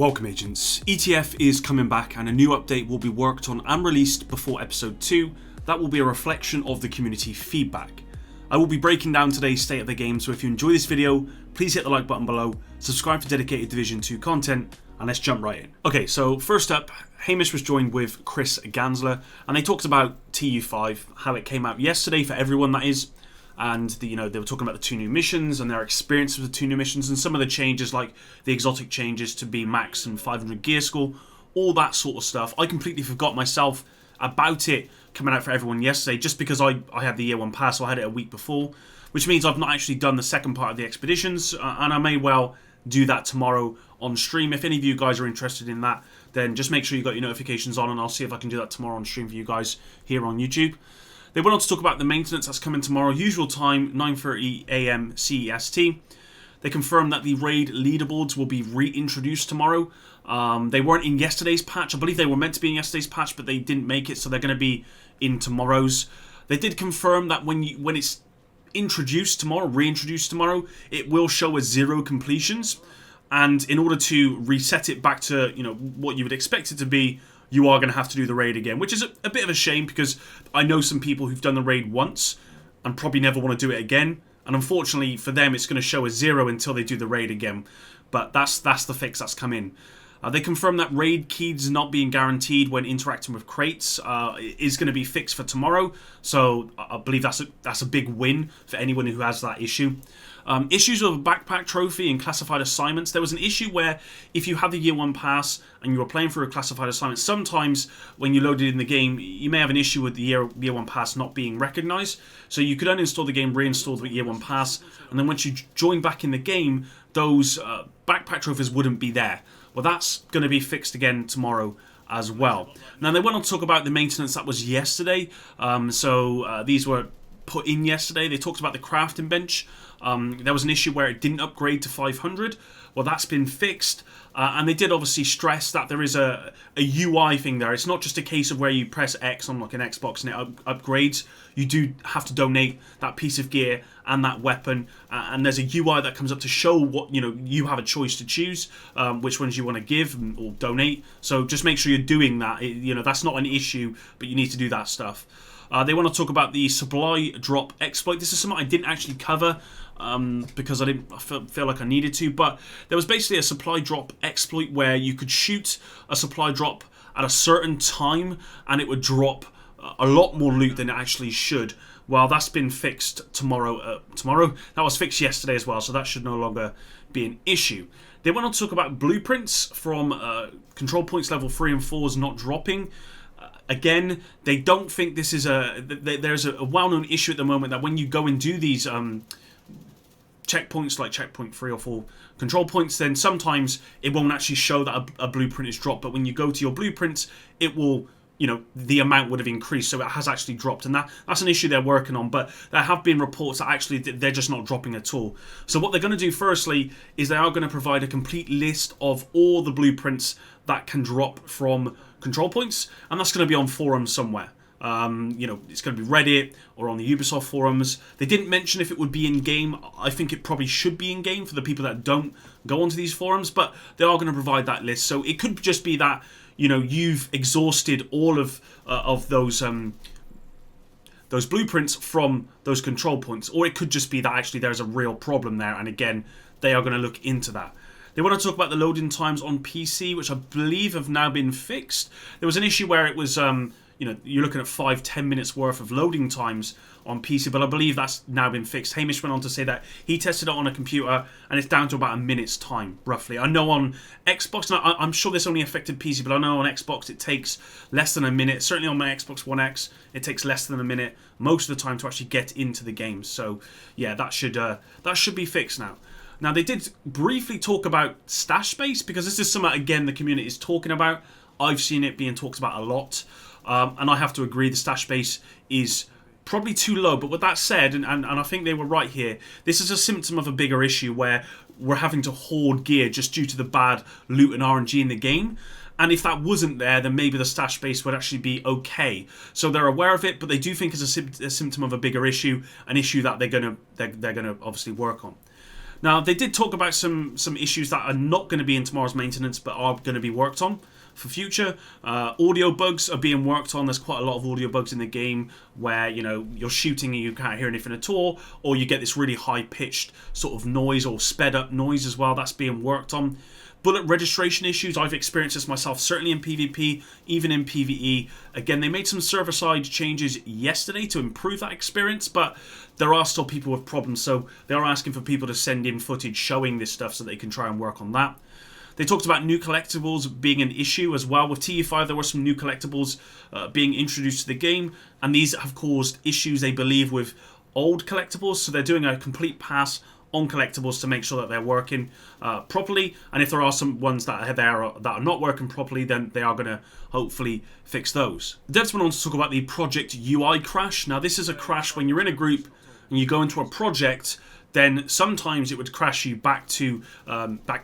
Welcome agents, ETF is coming back and a new update will be worked on and released before episode 2 that will be a reflection of the community feedback. I will be breaking down today's state of the game, so if you enjoy this video, please hit the like button below, subscribe for dedicated Division 2 content, and let's jump right in. Okay, so first up, Hamish was joined with Chris Gansler and they talked about TU5, how it came out yesterday for everyone that is. And they were talking about the 2 new missions and their experience with the 2 new missions and some of the changes, like the exotic changes to be max and 500 gear score, all that sort of stuff. I completely forgot myself about it coming out for everyone yesterday, just because I had the year 1 pass, so I had it a week before, which means I've not actually done the second part of the expeditions, and I may well do that tomorrow on stream. If any of you guys are interested in that, then just make sure you got your notifications on, and I'll see if I can do that tomorrow on stream for you guys here on YouTube. They went on to talk about the maintenance that's coming tomorrow, usual time, 9:30 AM CEST. They confirmed that the raid leaderboards will be reintroduced tomorrow. They weren't in yesterday's patch. I believe they were meant to be in yesterday's patch, but they didn't make it, so they're going to be in tomorrow's. They did confirm that when it's introduced tomorrow, reintroduced tomorrow, it will show as 0 completions. And in order to reset it back to what you would expect it to be, you are going to have to do the raid again, which is a bit of a shame because I know some people who've done the raid once and probably never want to do it again. And unfortunately for them, it's going to show as 0 until they do the raid again. But that's the fix that's come in. They confirmed that raid keys not being guaranteed when interacting with crates is going to be fixed for tomorrow. So I believe that's a big win for anyone who has that issue. Issues with a backpack trophy and classified assignments. There was an issue where if you had the year 1 pass and you were playing for a classified assignment, sometimes when you loaded in the game, you may have an issue with the year 1 pass not being recognized. So you could uninstall the game, reinstall the year 1 pass, and then once you join back in the game, those backpack trophies wouldn't be there. Well, that's going to be fixed again tomorrow as well. Now, they went on to talk about the maintenance that was yesterday. These were put in yesterday. They talked about the crafting bench. There was an issue where it didn't upgrade to 500. Well, that's been fixed. And they did obviously stress that there is a UI thing there. It's not just a case of where you press X on like an Xbox and it upgrades. You do have to donate that piece of gear and that weapon. And there's a UI that comes up to show what, you have a choice to choose which ones you want to give or donate. So just make sure you're doing that. That's not an issue, but you need to do that stuff. They want to talk about the supply drop exploit. This is something I didn't actually cover because I feel like I needed to. But there was basically a supply drop exploit where you could shoot a supply drop at a certain time and it would drop a lot more loot than it actually should. Well, that's been fixed tomorrow. That was fixed yesterday as well, so that should no longer be an issue. They went on to talk about blueprints from control points level 3 and 4s not dropping. Again, they don't think this is there's a well-known issue at the moment that when you go and do these checkpoints like checkpoint 3 or 4 control points, then sometimes it won't actually show that a blueprint is dropped. But when you go to your blueprints, it will, the amount would have increased, so it has actually dropped, and that's an issue they're working on. But there have been reports that actually they're just not dropping at all. So what they're going to do firstly is they are going to provide a complete list of all the blueprints that can drop from control points, and that's going to be on forums somewhere. It's going to be Reddit or on the Ubisoft forums. They didn't mention if it would be in game. I think it probably should be in game for the people that don't go onto these forums, but they are going to provide that list. So it could just be that you've exhausted all of those blueprints from those control points, or it could just be that actually there's a real problem there, and again they are going to look into that. They want to talk about the loading times on PC, which I believe have now been fixed. There was an issue where it was you're looking at 5-10 minutes worth of loading times on PC, but I believe that's now been fixed. Hamish went on to say that he tested it on a computer and it's down to about a minute's time, roughly. I know on Xbox, and I'm sure this only affected PC, but I know on Xbox it takes less than a minute. Certainly on my Xbox One X, it takes less than a minute most of the time to actually get into the game. So yeah, that should be fixed now. Now, they did briefly talk about stash space, because this is something, again, the community is talking about. I've seen it being talked about a lot. And I have to agree, the stash space is probably too low. But with that said, and I think they were right here, this is a symptom of a bigger issue where we're having to hoard gear just due to the bad loot and RNG in the game. And if that wasn't there, then maybe the stash space would actually be okay. So they're aware of it, but they do think it's a symptom of a bigger issue, an issue that they're gonna obviously work on. Now, they did talk about some issues that are not going to be in tomorrow's maintenance, but are going to be worked on for future. Audio bugs are being worked on. There's quite a lot of audio bugs in the game where, you know, you're shooting and you can't hear anything at all, or you get this really high-pitched sort of noise or sped-up noise as well. That's being worked on. Bullet registration issues, I've experienced this myself, certainly in PvP, even in PvE. Again, they made some server-side changes yesterday to improve that experience, but there are still people with problems, so they are asking for people to send in footage showing this stuff so they can try and work on that. They talked about new collectibles being an issue as well. With TU5, there were some new collectibles being introduced to the game, and these have caused issues, they believe, with old collectibles, so they're doing a complete pass on collectibles to make sure that they're working properly, and if there are some ones that are not working properly, then they are going to hopefully fix those. The devs went on to talk about the project UI crash. Now, this is a crash when you're in a group and you go into a project, then sometimes it would crash you back to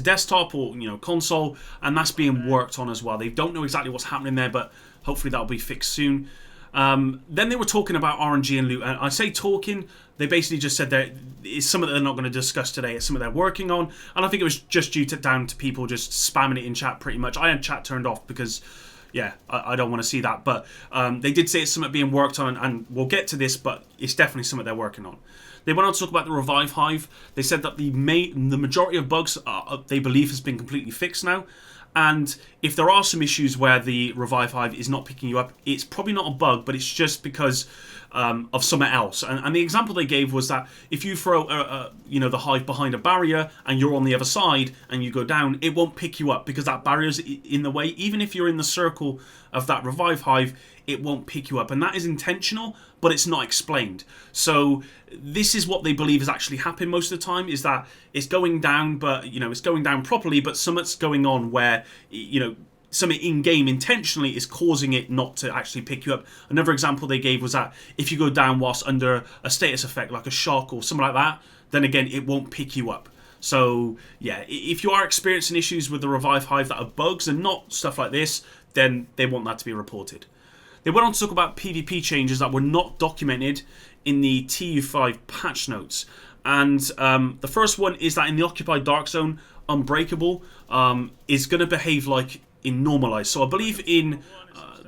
desktop or, you know, console, and that's being worked on as well. They don't know exactly what's happening there, but hopefully that'll be fixed soon. Then they were talking about RNG and loot, and I say talking, they basically just said that it's something that they're not going to discuss today. It's something they're working on, and I think it was just down to people just spamming it in chat pretty much. I had chat turned off because, yeah, I don't want to see that, but they did say it's something being worked on, and we'll get to this, but it's definitely something they're working on. They went on to talk about the Revive Hive. They said that the majority of bugs they believe has been completely fixed now. And if there are some issues where the Revive Hive is not picking you up, it's probably not a bug, but it's just because of something else. And the example they gave was that if you throw the hive behind a barrier and you're on the other side and you go down, it won't pick you up because that barrier's in the way. Even if you're in the circle of that Revive Hive, it won't pick you up. And that is intentional, but it's not explained. So this is what they believe has actually happened most of the time, is that it's going down, but, you know, it's going down properly, but something's going on where, you know, something in-game intentionally is causing it not to actually pick you up. Another example they gave was that if you go down whilst under a status effect, like a shock or something like that, then again, it won't pick you up. So, yeah, if you are experiencing issues with the Revive Hive that are bugs and not stuff like this, then they want that to be reported. They went on to talk about PvP changes that were not documented in the TU5 patch notes. And the first one is that in the Occupied Dark Zone, Unbreakable is going to behave like in Normalized. So I believe in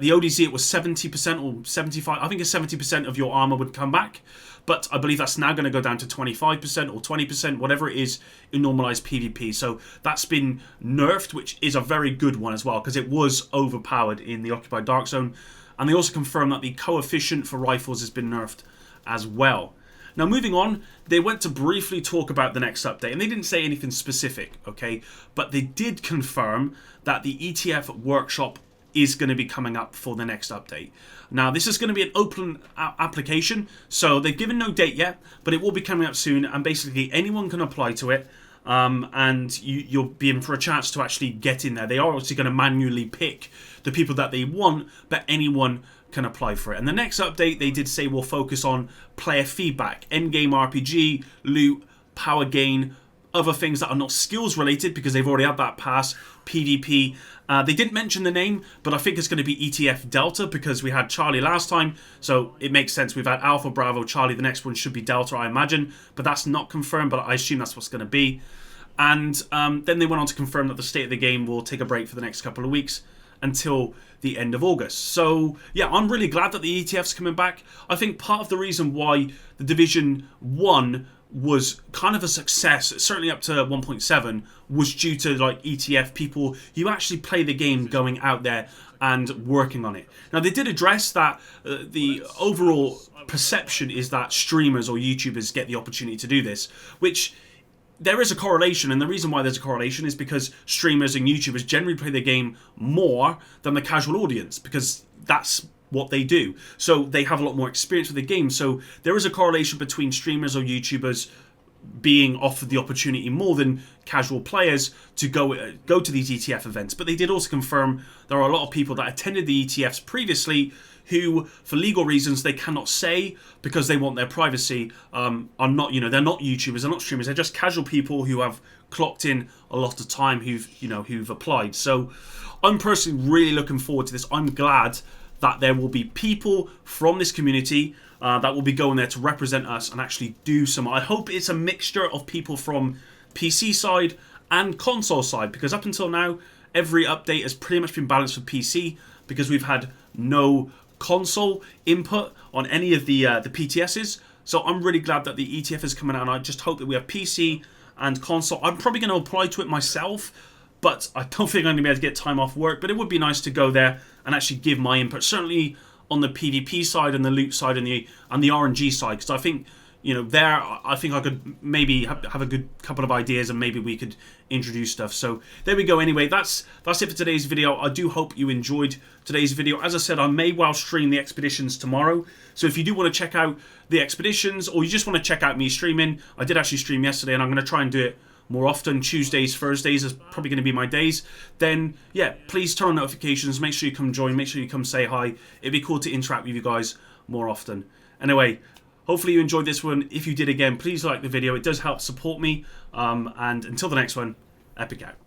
the ODZ it was 70% or 75%, I think it's 70% of your armor would come back. But I believe that's now going to go down to 25% or 20%, whatever it is in Normalized PvP. So that's been nerfed, which is a very good one as well, because it was overpowered in the Occupied Dark Zone. And they also confirmed that the coefficient for rifles has been nerfed as well. Now, moving on, they went to briefly talk about the next update, and they didn't say anything specific, okay? But they did confirm that the ETF workshop is going to be coming up for the next update. Now, this is going to be an open application, so they've given no date yet, but it will be coming up soon, and basically anyone can apply to it, and you'll be in for a chance to actually get in there. They are obviously going to manually pick the people that they want, but anyone can apply for it. And the next update, they did say, will focus on player feedback, endgame RPG, loot, power gain, other things that are not skills related because they've already had that pass, PvP. They didn't mention the name, but I think it's going to be ETF Delta because we had Charlie last time, so it makes sense. We've had Alpha, Bravo, Charlie. The next one should be Delta, I imagine, but that's not confirmed, but I assume that's what's going to be. And then they went on to confirm that the state of the game will take a break for the next couple of weeks until the end of August. So, yeah, I'm really glad that the ETF's coming back. I think part of the reason why the Division 1 was kind of a success, certainly up to 1.7, was due to like ETF people who actually play the game going out there and working on it. Now, they did address that the overall perception is that streamers or YouTubers get the opportunity to do this, which there is a correlation, and the reason why there's a correlation is because streamers and YouTubers generally play the game more than the casual audience, because that's what they do. So they have a lot more experience with the game. So there is a correlation between streamers or YouTubers being offered the opportunity more than casual players to go to these ETF events. But they did also confirm there are a lot of people that attended the ETFs previously who, for legal reasons, they cannot say because they want their privacy, are not, they're not YouTubers, they're not streamers, they're just casual people who have clocked in a lot of time who've applied. So I'm personally really looking forward to this. I'm glad that there will be people from this community that will be going there to represent us and actually do some. I hope it's a mixture of people from PC side and console side, because up until now, every update has pretty much been balanced for PC because we've had no console input on any of the PTSs. So I'm really glad that the ETF is coming out, and I just hope that we have PC and console. I'm probably going to apply to it myself, but I don't think I'm going to be able to get time off work. But it would be nice to go there and actually give my input, certainly on the PvP side and the loot side and the RNG side, because I think, you know, there I think I could maybe have a good couple of ideas, and maybe we could introduce stuff. So there we go. Anyway, that's it for today's video. I do hope you enjoyed today's video. As I said, I may well stream the expeditions tomorrow, so if you do want to check out the expeditions, or you just want to check out me streaming, I did actually stream yesterday, and I'm going to try and do it more often. Tuesdays, Thursdays is probably going to be my days. Then yeah, please turn on notifications, make sure you come join, make sure you come say hi. It'd be cool to interact with you guys more often. Anyway, hopefully you enjoyed this one. If you did, again, please like the video. It does help support me. And until the next one, Epic out.